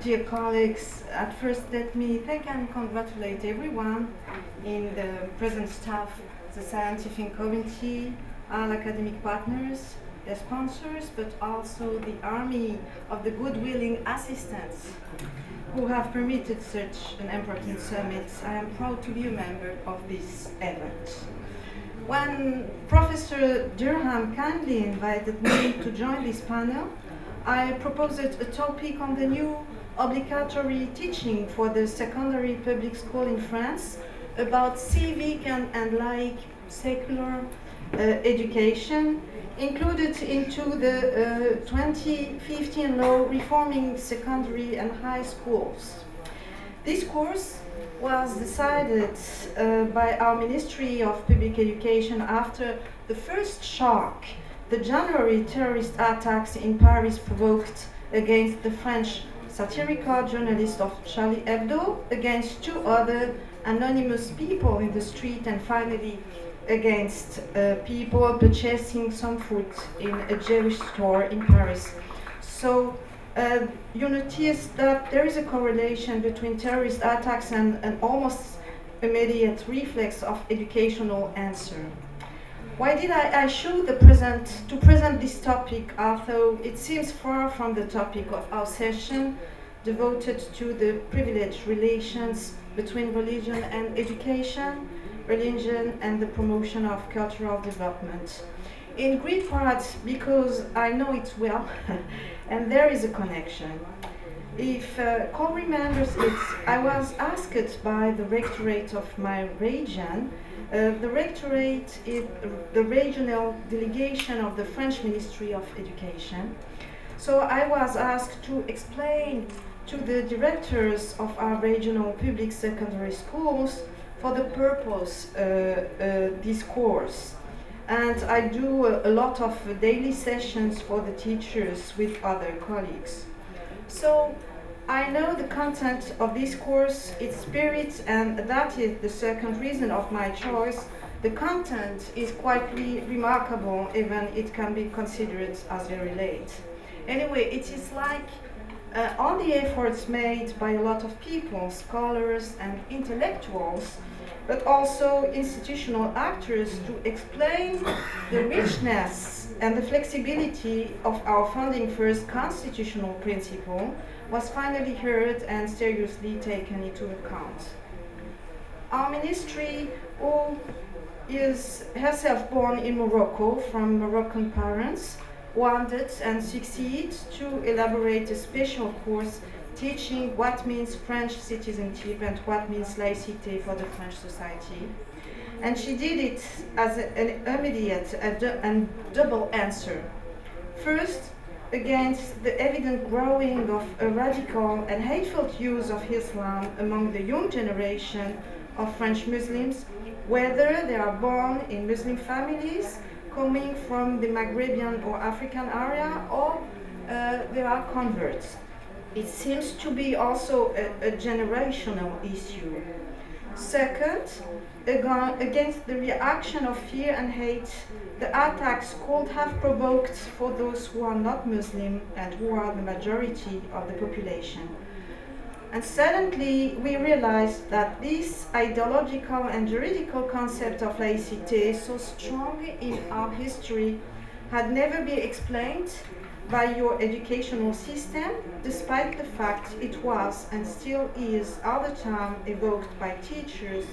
Dear colleagues, at first let me thank and congratulate everyone in the present staff, the scientific committee, all academic partners, their sponsors, but also the army of the good-willing assistants who have permitted such an important summit. I am proud to be a member of this event. When Professor Durham kindly invited me to join this panel, I proposed a topic on the new obligatory teaching for the secondary public school in France about civic and laic secular education, included into the 2015 law reforming secondary and high schools. This course was decided by our Ministry of Public Education after the first shock the January terrorist attacks in Paris provoked against the French satirical journalist of Charlie Hebdo, against two other anonymous people in the street, and finally against people purchasing some food in a Jewish store in Paris. So you notice that there is a correlation between terrorist attacks and an almost immediate reflex of educational answer. Why did I choose to present this topic, although it seems far from the topic of our session devoted to the privileged relations between religion and education, religion and the promotion of cultural development? In great part because I know it well, and there is a connection. If Cole remembers it, I was asked by the rectorate of my region. The rectorate is the regional delegation of the French Ministry of Education. So I was asked to explain to the directors of our regional public secondary schools for the purpose this course. And I do a lot of daily sessions for the teachers with other colleagues. So I know the content of this course, its spirit, and that is the second reason of my choice. The content is quite remarkable, even it can be considered as very late. Anyway, it is like all the efforts made by a lot of people, scholars and intellectuals, but also institutional actors, to explain the richness and the flexibility of our founding first constitutional principle was finally heard and seriously taken into account. Our ministry, who is herself born in Morocco from Moroccan parents, wanted and succeeded to elaborate a special course teaching what means French citizenship and what means laïcité for the French society. And she did it as an immediate and double answer. First, against the evident growing of a radical and hateful use of Islam among the young generation of French Muslims, whether they are born in Muslim families, coming from the Maghrebian or African area, or they are converts. It seems to be also a generational issue. Second, against the reaction of fear and hate the attacks could have provoked for those who are not Muslim and who are the majority of the population. And suddenly we realized that this ideological and juridical concept of laïcité, so strong in our history, had never been explained by your educational system, despite the fact it was and still is all the time evoked by teachers,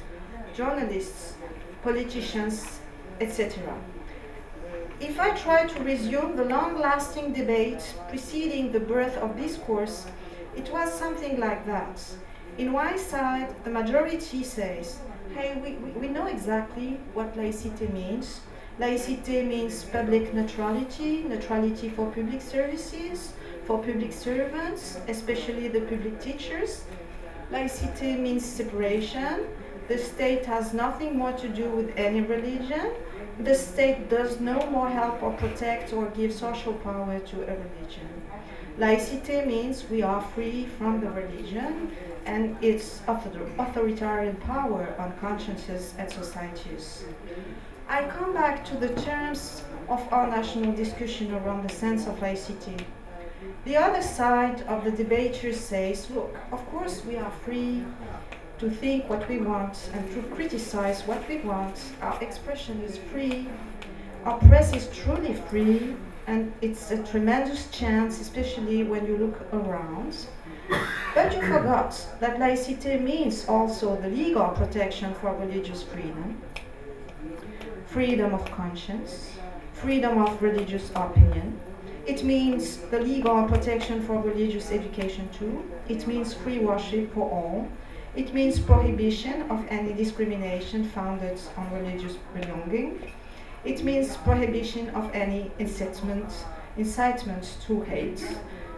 journalists, politicians, etc. If I try to resume the long-lasting debate preceding the birth of this course, it was something like that. In one side, the majority says, hey, we know exactly what laïcité means. Laïcité means public neutrality, neutrality for public services, for public servants, especially the public teachers. Laïcité means separation. The state has nothing more to do with any religion. The state does no more help or protect or give social power to a religion. Laïcité means we are free from the religion and its authoritarian power on consciences and societies. I come back to the terms of our national discussion around the sense of laïcité. The other side of the debater says, look, of course we are free to think what we want and to criticize what we want. Our expression is free. Our press is truly free, and it's a tremendous chance, especially when you look around. But you forgot that laïcité means also the legal protection for religious freedom, freedom of conscience, freedom of religious opinion. It means the legal protection for religious education too. It means free worship for all. It means prohibition of any discrimination founded on religious belonging. It means prohibition of any incitement to hate,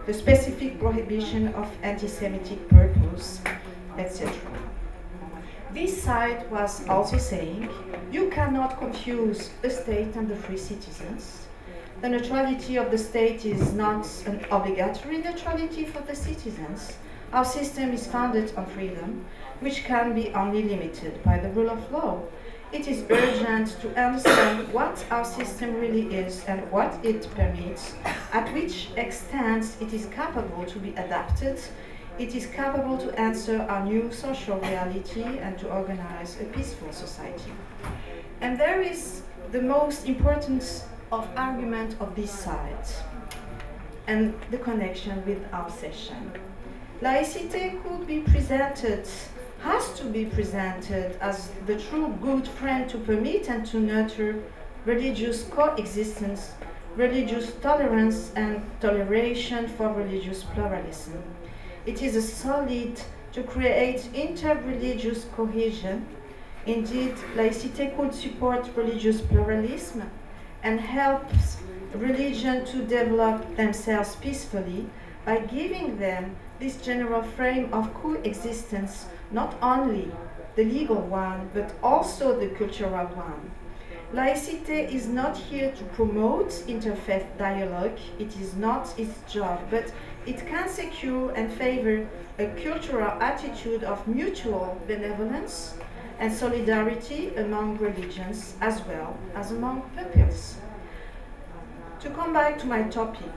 the specific prohibition of anti-Semitic purpose, etc. This side was also saying, you cannot confuse the state and the free citizens. The neutrality of the state is not an obligatory neutrality for the citizens. Our system is founded on freedom, which can be only limited by the rule of law. It is urgent to understand what our system really is and what it permits, at which extent it is capable to be adapted, it is capable to answer our new social reality and to organize a peaceful society. And there is the most important argument of this side and the connection with our session. Laïcité could be presented, has to be presented as the true good friend to permit and to nurture religious coexistence, religious tolerance and toleration for religious pluralism. It is a solid to create inter-religious cohesion. Indeed, laïcité could support religious pluralism and helps religion to develop themselves peacefully by giving them this general frame of coexistence, not only the legal one, but also the cultural one. Laïcité is not here to promote interfaith dialogue, it is not its job, but it can secure and favor a cultural attitude of mutual benevolence and solidarity among religions as well as among peoples. To come back to my topic,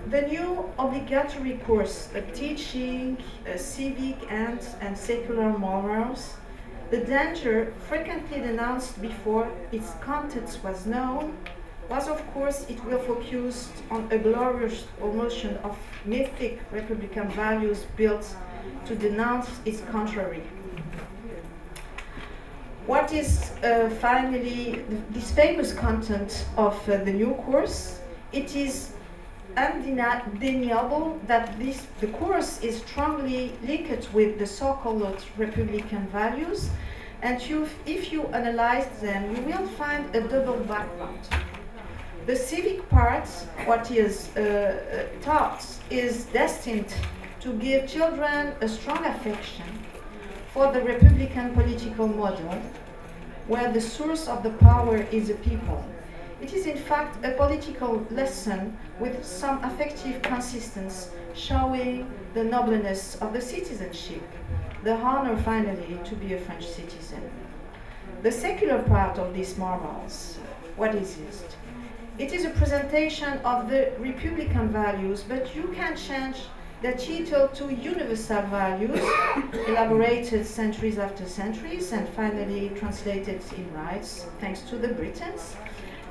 the new obligatory course teaching civic and secular morals, the danger frequently denounced before its content was known, was of course it will focus on a glorious promotion of mythic republican values built to denounce its contrary. What is finally this famous content of the new course? It is undeniable that the course is strongly linked with the so-called republican values, and if you analyze them, you will find a double background. The civic part, what is taught, is destined to give children a strong affection for the republican political model, where the source of the power is the people. It is in fact a political lesson with some affective consistency, showing the nobleness of the citizenship, the honor finally to be a French citizen. The secular part of these morals, what is it? It is a presentation of the republican values, but you can change the title to universal values, elaborated centuries after centuries and finally translated in rights thanks to the Britons,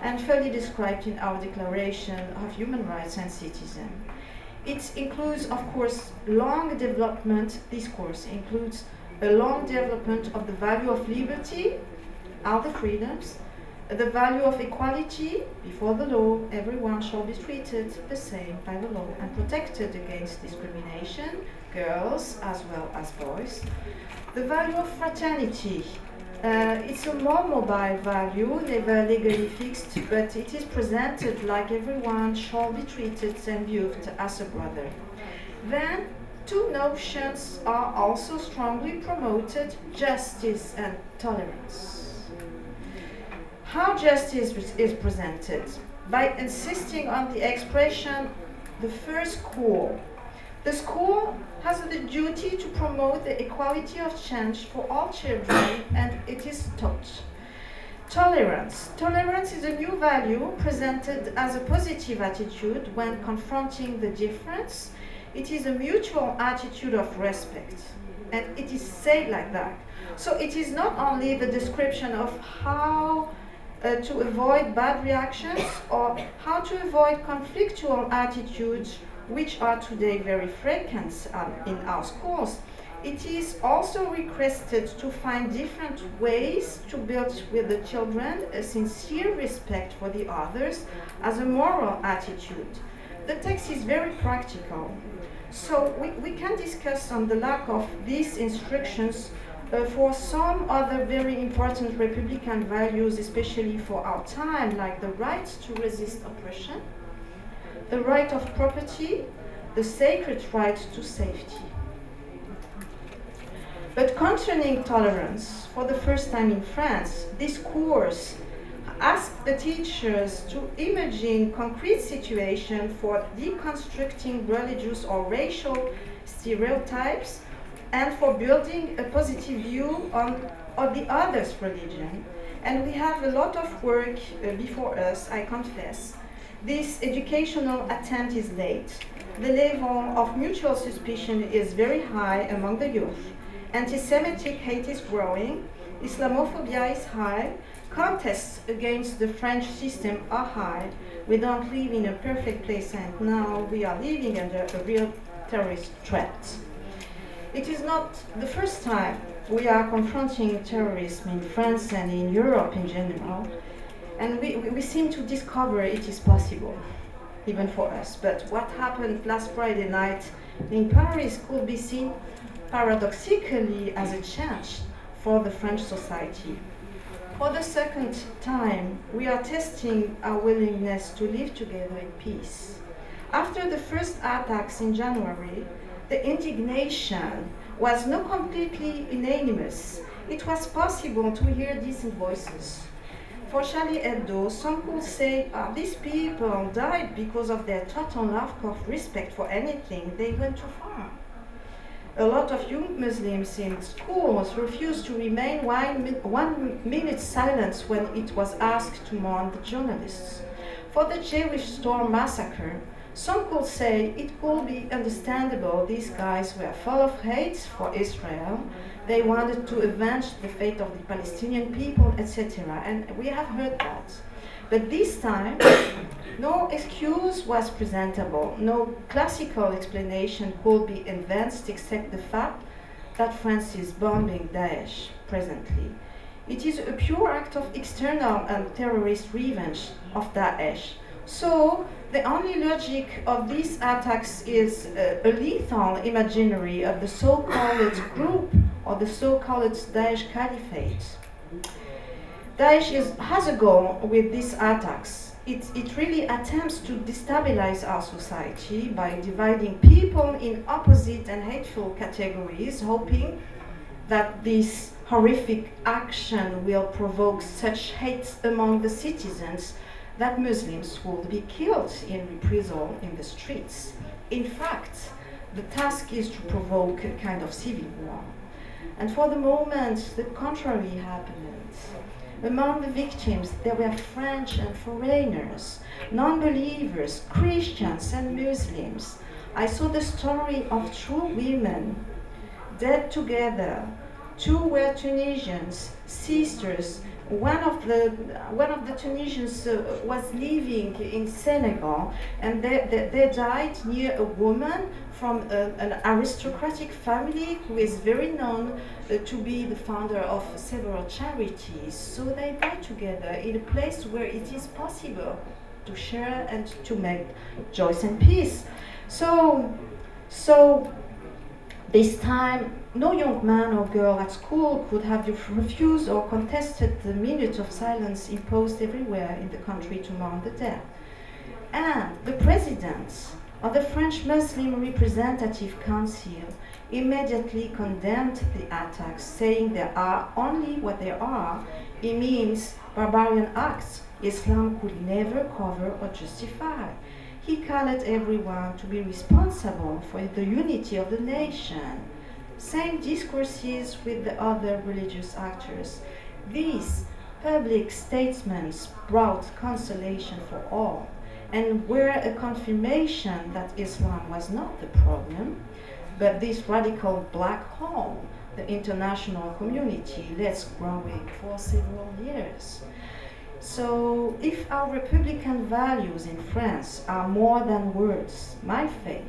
and fully described in our Declaration of Human Rights and Citizen. It includes, of course, long development. This course includes a long development of the value of liberty, all the freedoms, the value of equality before the law. Everyone shall be treated the same by the law and protected against discrimination, girls as well as boys. The value of fraternity. It's a more mobile value, never legally fixed, but it is presented like everyone shall be treated and viewed as a brother. Then, two notions are also strongly promoted: justice and tolerance. How justice is presented? By insisting on the expression, the first school. The school has the duty to promote the equality of chance for all children, and it is taught Tolerance. Tolerance is a new value presented as a positive attitude when confronting the difference. It is a mutual attitude of respect, and it is said like that. So it is not only the description of how to avoid bad reactions or how to avoid conflictual attitudes, which are today very frequent in our schools. It is also requested to find different ways to build with the children a sincere respect for the others as a moral attitude. The text is very practical, so we can discuss on the lack of these instructions for some other very important Republican values, especially for our time, like the right to resist oppression, the right of property, the sacred right to safety. But concerning tolerance, for the first time in France, this course asked the teachers to imagine concrete situations for deconstructing religious or racial stereotypes and for building a positive view on the other's religion. And we have a lot of work before us, I confess. This educational attempt is late. The level of mutual suspicion is very high among the youth. Anti-Semitic hate is growing, Islamophobia is high, contests against the French system are high. We don't live in a perfect place, and now we are living under a real terrorist threat. It is not the first time we are confronting terrorism in France and in Europe in general, and we seem to discover it is possible, even for us. But what happened last Friday night in Paris could be seen paradoxically as a change for the French society. For the second time, we are testing our willingness to live together in peace. After the first attacks in January, the indignation was not completely unanimous. It was possible to hear decent voices. For Charlie Hebdo, some could say, these people died because of their total lack of respect for anything. They went too far. A lot of young Muslims in schools refused to remain 1 minute silence when it was asked to mourn the journalists. For the Jewish store massacre, some could say it could be understandable these guys were full of hate for Israel. They wanted to avenge the fate of the Palestinian people, etc. And we have heard that. But this time, no excuse was presentable. No classical explanation could be advanced except the fact that France is bombing Daesh presently. It is a pure act of external and terrorist revenge of Daesh. So the only logic of these attacks is a lethal imaginary of the so-called group or the so-called Daesh Caliphate. Daesh has a goal with these attacks. It really attempts to destabilize our society by dividing people in opposite and hateful categories, hoping that this horrific action will provoke such hate among the citizens that Muslims will be killed in reprisal in the streets. In fact, the task is to provoke a kind of civil war. And for the moment, the contrary happened. Among the victims, there were French and foreigners, non-believers, Christians and Muslims. I saw the story of two women dead together. Two were Tunisians, sisters. One of the Tunisians was living in Senegal, and they died near a woman from an aristocratic family who is very known to be the founder of several charities. So they died together in a place where it is possible to share and to make joy and peace. So this time, no young man or girl at school could have refused or contested the minute of silence imposed everywhere in the country to mourn the dead. And the president of the French Muslim Representative Council immediately condemned the attacks, saying they are only what they are. It means barbarian acts Islam could never cover or justify. He called everyone to be responsible for the unity of the nation. Same discourses with the other religious actors. These public statements brought consolation for all, and were a confirmation that Islam was not the problem, but this radical black hole the international community lets growing for several years. So, if our republican values in France are more than words, my faith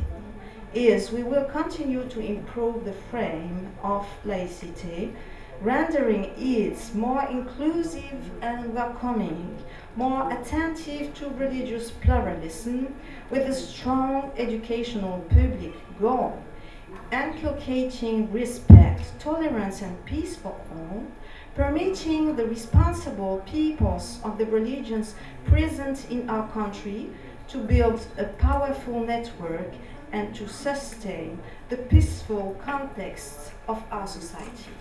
is we will continue to improve the frame of laicite, rendering it more inclusive and welcoming, more attentive to religious pluralism, with a strong educational public goal, inculcating respect, tolerance, and peace for all, permitting the responsible peoples of the religions present in our country to build a powerful network and to sustain the peaceful context of our society.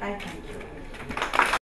I thank you.